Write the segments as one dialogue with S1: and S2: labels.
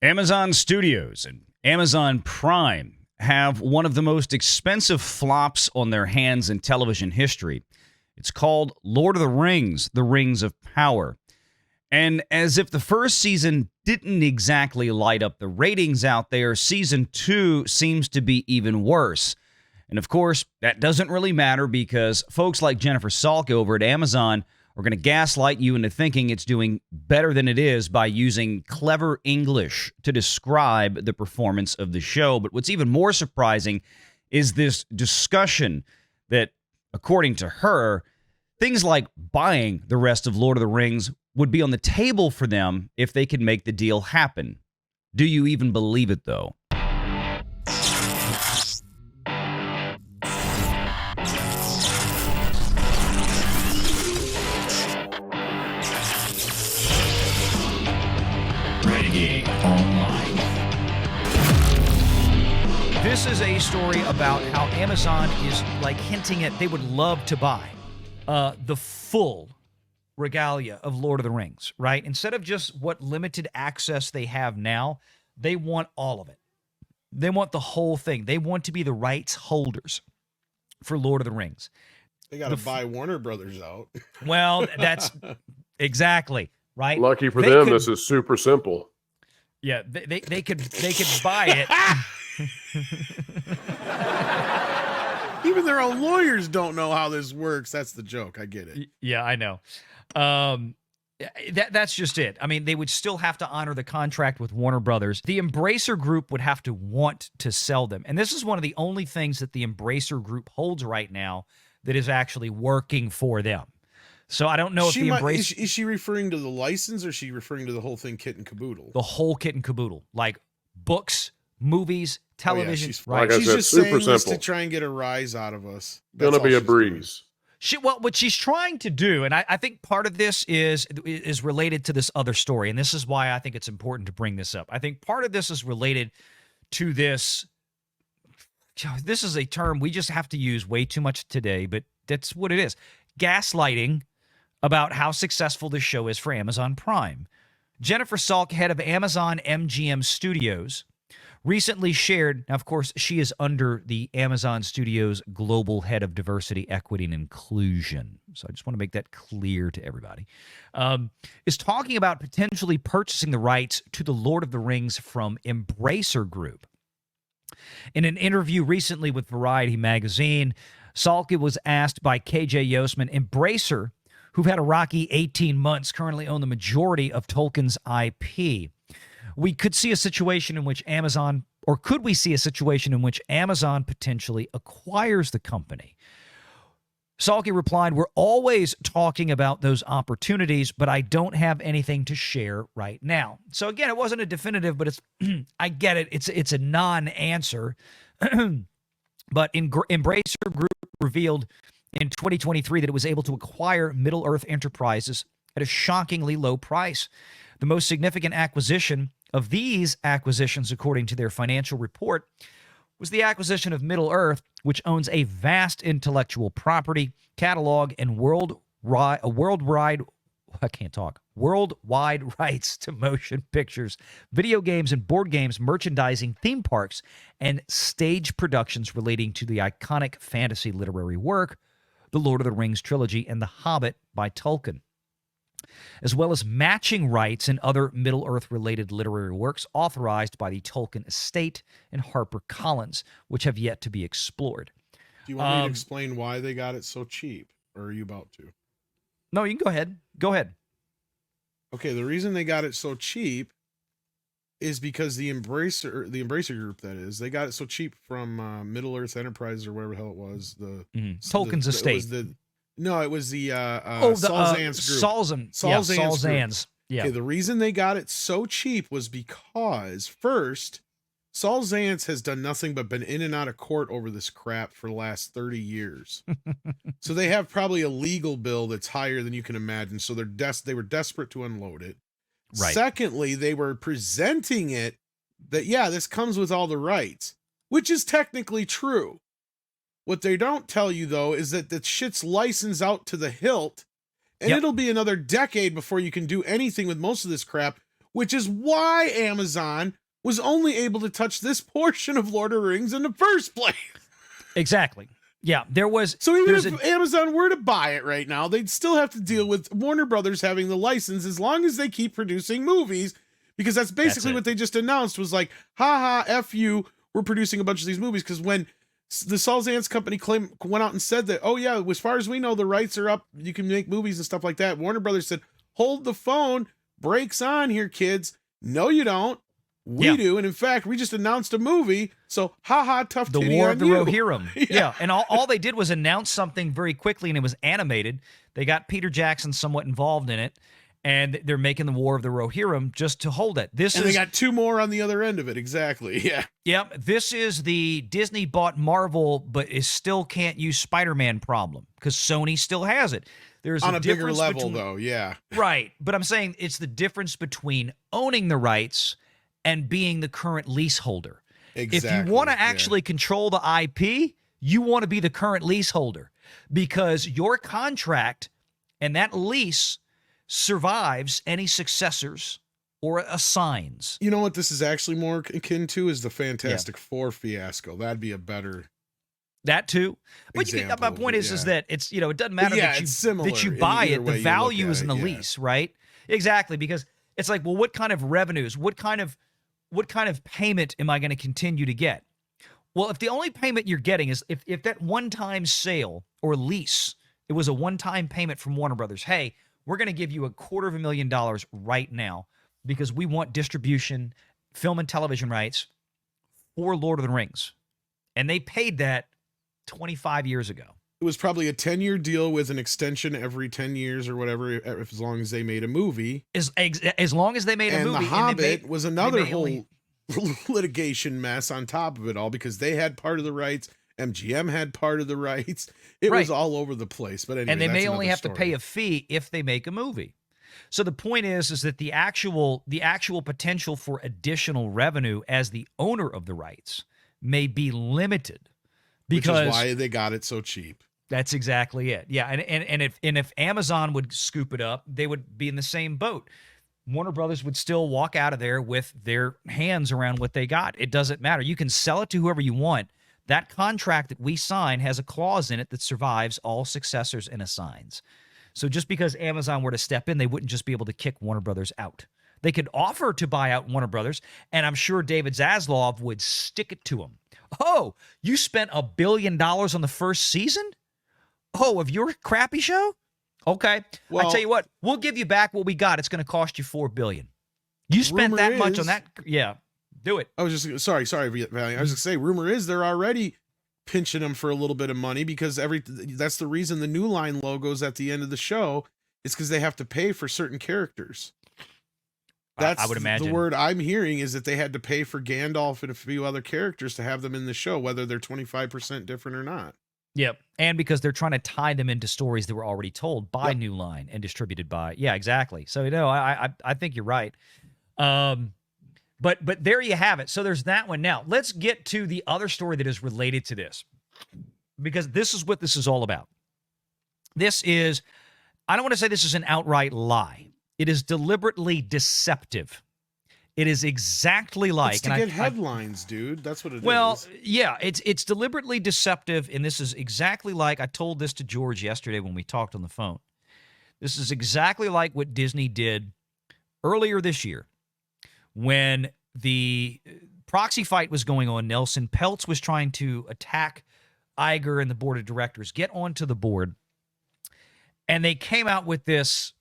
S1: Amazon Studios and Amazon Prime have one of the most expensive flops on their hands in television history. It's called Lord of the Rings of Power. And as if the first season didn't exactly light up the ratings out there, season 2 seems to be even worse. And of course, that doesn't really matter because folks like Jennifer Salk over at Amazon are going to gaslight you into thinking it's doing better than it is by using clever English to describe the performance of the show. But what's even more surprising is this discussion that, according to her, things like buying the rest of Lord of the Rings would be on the table for them if they could make the deal happen. Do you even believe it, though? Renegade Online. This is a story about how Amazon is like hinting at they would love to buy the full regalia of Lord of the Rings, right? Instead of just what limited access they have now, they want all of it. They want the whole thing. They want to be the rights holders for Lord of the Rings.
S2: They got to buy Warner Brothers out.
S1: Well, that's exactly right.
S3: Lucky for them, this is super simple.
S1: Yeah, they could buy it.
S2: Even their own lawyers don't know how this works. That's the joke. I get it.
S1: Yeah, I know. That's just it. I mean, they would still have to honor the contract with Warner Brothers. The Embracer Group would have to want to sell them. And this is one of the only things that the Embracer Group holds right now that is actually working for them. So I don't know if the Embracer...
S2: Is she referring to the license or is she referring to the whole thing kit and caboodle?
S1: The whole kit and caboodle. Like books, movies, television.
S3: Right.
S2: She's just saying this to try and get a rise out of us.
S3: That's gonna be a breeze.
S1: What she's trying to do, and I think part of this is related to this other story, and this is why I think it's important to bring this up. I think part of this is related to this. This is a term we just have to use way too much today, but that's what it is. Gaslighting about how successful this show is for Amazon Prime. Jennifer Salk, head of Amazon MGM Studios, recently shared, now of course she is under the Amazon Studios global head of diversity, equity, and inclusion. So I just want to make that clear to everybody. Is talking about potentially purchasing the rights to the Lord of the Rings from Embracer Group. In an interview recently with Variety magazine, Salk was asked by KJ Yossman, Embracer, who've had a rocky 18 months, currently own the majority of Tolkien's IP. We could see a situation in which Amazon, or could we see a situation in which Amazon potentially acquires the company? Salke replied, we're always talking about those opportunities, but I don't have anything to share right now. So again, it wasn't a definitive, but it's, I get it. It's a non-answer. But Embracer Group revealed in 2023 that it was able to acquire Middle-earth Enterprises at a shockingly low price. The most significant acquisition of these acquisitions, according to their financial report, was the acquisition of Middle-earth, which owns a vast intellectual property, catalog, and worldwide rights to motion pictures, video games and board games, merchandising, theme parks, and stage productions relating to the iconic fantasy literary work, The Lord of the Rings trilogy and The Hobbit by Tolkien, as well as matching rights in other Middle-earth-related literary works authorized by the Tolkien estate and HarperCollins, which have yet to be explored.
S2: Do you want me to explain why they got it so cheap, or are you about to?
S1: No, you can go ahead. Go ahead.
S2: Okay, the reason they got it so cheap is because the Embracer Group, that is, they got it so cheap from Middle-earth Enterprises or whatever the hell it was.
S1: Tolkien's estate.
S2: It was the Saul-Zaentz group.
S1: Saul-Zaentz. Yeah.
S2: Okay, the reason they got it so cheap was because, first, Saul-Zaentz has done nothing but been in and out of court over this crap for the last 30 years. So they have probably a legal bill that's higher than you can imagine. So they were desperate to unload it. Right. Secondly, they were presenting it that, yeah, this comes with all the rights, which is technically true. What they don't tell you, though, is that the shit's licensed out to the hilt, and it'll be another decade before you can do anything with most of this crap, which is why Amazon was only able to touch this portion of Lord of the Rings in the first place.
S1: Exactly. Yeah, there was.
S2: So even if Amazon were to buy it right now, they'd still have to deal with Warner Brothers having the license as long as they keep producing movies, because that's basically what they just announced was like, haha, F you, we're producing a bunch of these movies. Because when the Saul Zaentz company went out and said that, oh yeah, as far as we know, the rights are up, you can make movies and stuff like that, Warner Brothers said, hold the phone, brakes on here, kids. No, you don't. We do. And in fact, we just announced a movie. So, haha, tough
S1: The
S2: titty
S1: War
S2: on
S1: of the
S2: you.
S1: Rohirrim. Yeah. And all they did was announce something very quickly, and it was animated. They got Peter Jackson somewhat involved in it, and they're making the War of the Rohirrim just to hold it.
S2: They got 2 more on the other end of it. Exactly. Yeah.
S1: Yep. This is the Disney bought Marvel, but is still can't use Spider-Man problem, because Sony still has it. There's
S2: on a bigger
S1: difference
S2: level, though. Yeah.
S1: Right. But I'm saying it's the difference between owning the rights and being the current leaseholder.
S2: Exactly.
S1: If you want to actually control the IP, you want to be the current leaseholder, because your contract and that lease survives any successors or assigns.
S2: You know what this is actually more akin to is the Fantastic Four fiasco. That'd be a better.
S1: That too. But my point is that it's, it doesn't matter that you buy it. The value is in the lease, right? Exactly. Because it's like, well, what kind of revenues, what kind of payment am I going to continue to get? Well, if the only payment you're getting is if that one-time sale or lease, it was a one-time payment from Warner Brothers. Hey, we're going to give you $250,000 right now because we want distribution, film and television rights for Lord of the Rings. And they paid that 25 years ago.
S2: It was probably a 10-year deal with an extension every 10 years or whatever, as long as they made a movie.
S1: As long as they made a movie.
S2: And The Hobbit was another whole litigation mess on top of it all, because they had part of the rights. MGM had part of the rights. It was all over the place. But anyway,
S1: and they may only have to pay a fee if they make a movie. So the point is that the actual potential for additional revenue as the owner of the rights may be limited, because
S2: which is why they got it so cheap.
S1: That's exactly it. Yeah, and if Amazon would scoop it up, they would be in the same boat. Warner Brothers would still walk out of there with their hands around what they got. It doesn't matter. You can sell it to whoever you want. That contract that we sign has a clause in it that survives all successors and assigns. So just because Amazon were to step in, they wouldn't just be able to kick Warner Brothers out. They could offer to buy out Warner Brothers, and I'm sure David Zaslav would stick it to them. Oh, you spent $1 billion on the first season? Oh, of your crappy show? Okay. Well, I tell you what, we'll give you back what we got. It's going to cost you $4 billion. You spent that much on that. Yeah, do it.
S2: I was just sorry, Valley. I was going to say, rumor is they're already pinching them for a little bit of money, because that's the reason the New Line logo's at the end of the show. It's because they have to pay for certain characters. That's
S1: I would imagine.
S2: The word I'm hearing is that they had to pay for Gandalf and a few other characters to have them in the show, whether they're 25% different or not.
S1: Yep. And because they're trying to tie them into stories that were already told by New Line and distributed by. Yeah, exactly. So, I think you're right. But there you have it. So there's that one. Now, let's get to the other story that is related to this, because this is what this is all about. This is, I don't want to say this is an outright lie. It is deliberately deceptive. It is exactly like...
S2: It's to get headlines, dude. That's what it is.
S1: Well, yeah, it's deliberately deceptive, and this is exactly like... I told this to George yesterday when we talked on the phone. This is exactly like what Disney did earlier this year when the proxy fight was going on. Nelson Peltz was trying to attack Iger and the board of directors, get onto the board, and they came out with this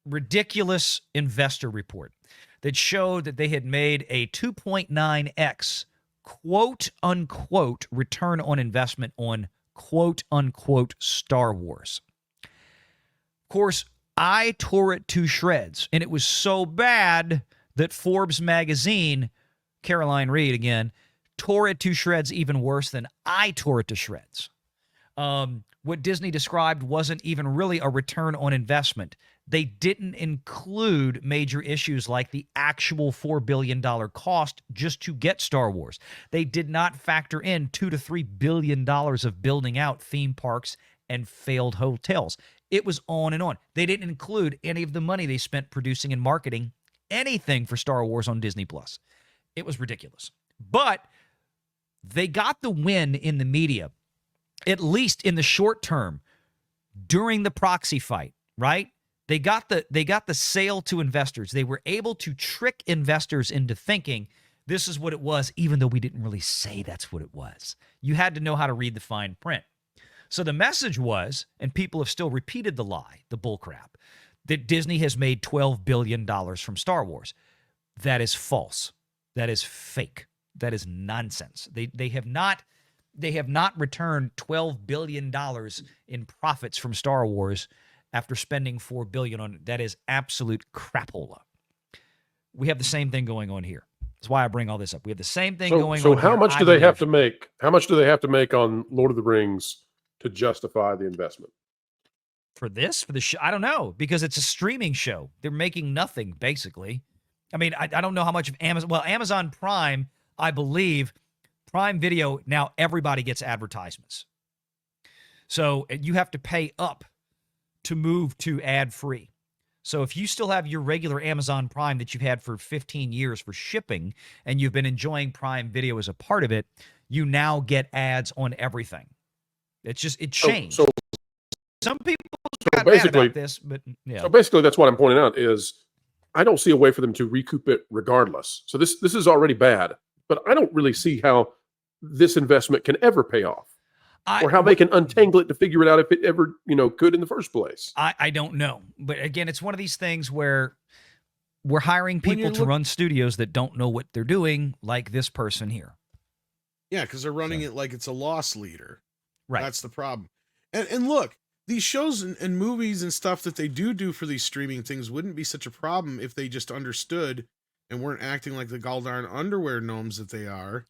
S1: ridiculous investor report that showed that they had made a 2.9x quote-unquote return on investment on quote-unquote Star Wars. Of course, I tore it to shreds, and it was so bad that Forbes magazine, Caroline Reed again, tore it to shreds even worse than I tore it to shreds. What Disney described wasn't even really a return on investment. They didn't include major issues like the actual $4 billion cost just to get Star Wars. They did not factor in $2 to $3 billion of building out theme parks and failed hotels. It was on and on. They didn't include any of the money they spent producing and marketing anything for Star Wars on Disney Plus. It was ridiculous. But they got the win in the media, at least in the short term, during the proxy fight, right? They got the sale to investors. They were able to trick investors into thinking this is what it was, even though we didn't really say that's what it was. You had to know how to read the fine print. So the message was, and people have still repeated the lie, the bullcrap, that Disney has made $12 billion from Star Wars. That is false. That is fake. That is nonsense. They have not returned $12 billion in profits from Star Wars after spending $4 billion on it. That is absolute crapola. We have the same thing going on here. That's why I bring all this up. We have the same thing going on.
S3: So how
S1: here,
S3: much
S1: I
S3: do they have
S1: believe.
S3: to make? How much do they have to make on Lord of the Rings to justify the investment?
S1: For this? For the show? I don't know, because it's a streaming show. They're making nothing, basically. I mean, I don't know how much of Amazon. Well, Amazon Prime, I believe, Prime Video, now everybody gets advertisements. So you have to pay up to move to ad-free. So if you still have your regular Amazon Prime that you've had for 15 years for shipping, and you've been enjoying Prime Video as a part of it, you now get ads on everything. It changed.
S3: So
S1: Some people got mad
S3: basically,
S1: about this, but yeah.
S3: so basically, that's what I'm pointing out is I don't see a way for them to recoup it regardless. So this is already bad, but I don't really see how this investment can ever pay off, or how they can untangle it to figure it out if it ever could in the first place.
S1: I don't know, but again, it's one of these things where we're hiring people to run studios that don't know what they're doing, like this person here.
S2: Yeah, because they're running it like it's a loss leader.
S1: Right.
S2: That's the problem. And look, these shows and movies and stuff that they do for these streaming things wouldn't be such a problem if they just understood and weren't acting like the goldarn underwear gnomes that they are,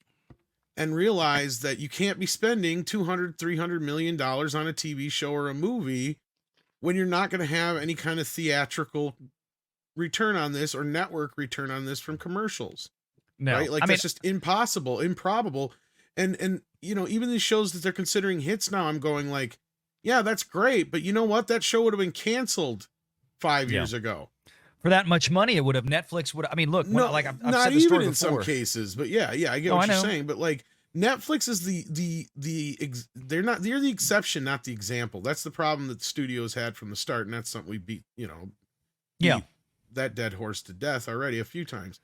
S2: and realized that you can't be spending $200-300 million on a TV show or a movie when you're not going to have any kind of theatrical return on this or network return on this from commercials.
S1: No,
S2: right? Like, that's just impossible, improbable. And even these shows that they're considering hits now, I'm going like, yeah, that's great, but you know what? That show would have been canceled 5 years ago.
S1: For that much money, it would have. Netflix would. I mean, look,
S2: No,
S1: I've
S2: not
S1: said the story
S2: even in
S1: before.
S2: some cases, but yeah, I get what you're saying. But like, Netflix is they're the exception, not the example. That's the problem that the studios had from the start, and that's something we beat that dead horse to death already a few times.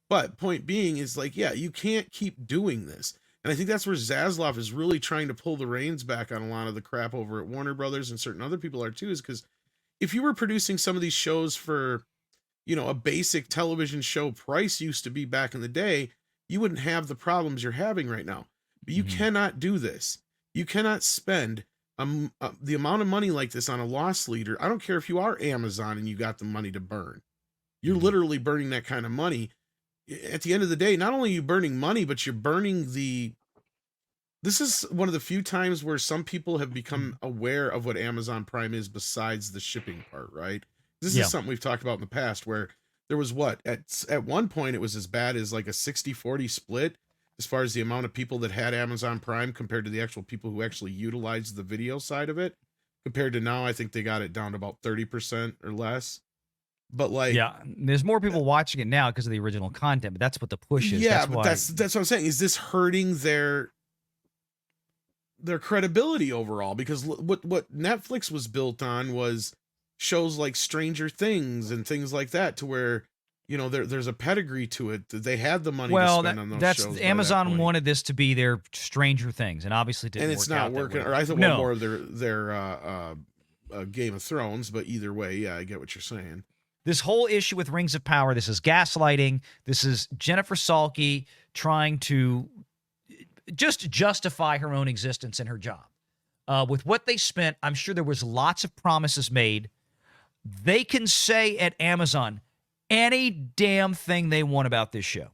S2: But point being is like, yeah, you can't keep doing this. And I think that's where Zaslav is really trying to pull the reins back on a lot of the crap over at Warner Brothers, and certain other people are too, is because if you were producing some of these shows for, a basic television show price used to be back in the day, you wouldn't have the problems you're having right now. But you cannot do this. You cannot spend the amount of money like this on a loss leader. I don't care if you are Amazon and you got the money to burn. You're literally burning that kind of money. At the end of the day, not only are you burning money, but you're burning this is one of the few times where some people have become aware of what Amazon Prime is besides the shipping part, right? This is something we've talked about in the past, where there was at one point it was as bad as like a 60-40 split as far as the amount of people that had Amazon Prime compared to the actual people who actually utilized the video side of it. Compared to now, I think they got it down to about 30% or less. But like,
S1: there's more people watching it now because of the original content, but that's what the push is.
S2: Yeah, that's what I'm saying. Is this hurting their credibility overall? Because what Netflix was built on was shows like Stranger Things and things like that, to where there's a pedigree to it. They had the money to spend on those shows.
S1: Amazon wanted this to be their Stranger Things, and obviously it didn't work out. And it's not working.
S2: Or I thought more of their Game of Thrones, but either way, yeah, I get what you're saying.
S1: This whole issue with Rings of Power, this is gaslighting. This is Jennifer Salke trying to just justify her own existence and her job. With what they spent, I'm sure there was lots of promises made. They can say at Amazon any damn thing they want about this show.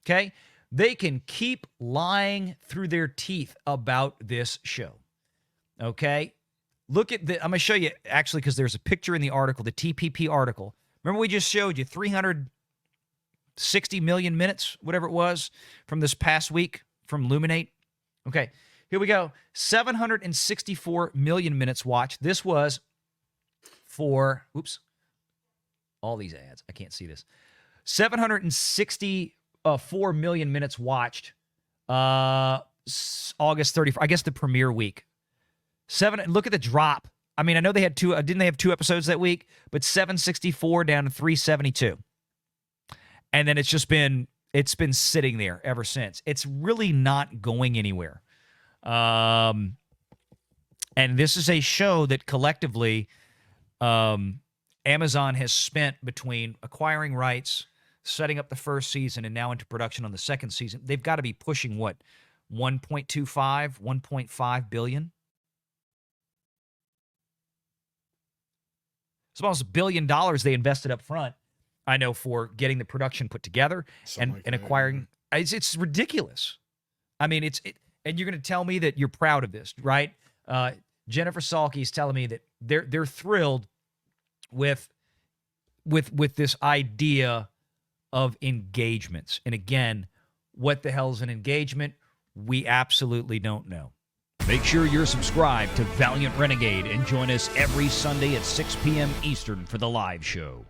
S1: Okay? They can keep lying through their teeth about this show. Okay? Look at I'm going to show you, actually, because there's a picture in the article, the TPP article. Remember we just showed you 360 million minutes, whatever it was, from this past week from Luminate? Okay, here we go. 764 million minutes watched. This was for, all these ads. I can't see this. 764 million minutes watched. August 31st, I guess the premiere week. Look at the drop. I mean, I know they had two. Didn't they have 2 episodes that week? But 764 down to 372, and then it's been sitting there ever since. It's really not going anywhere. And this is a show that collectively, Amazon has spent between acquiring rights, setting up the first season, and now into production on the second season. They've got to be pushing what, 1.25, 1.5 billion. It's almost $1 billion they invested up front, I know, for getting the production put together and acquiring. It's ridiculous. I mean, and you're going to tell me that you're proud of this, right? Jennifer Salke is telling me that they're thrilled with this idea of engagements. And again, what the hell is an engagement? We absolutely don't know. Make sure you're subscribed to Valiant Renegade and join us every Sunday at 6 p.m. Eastern for the live show.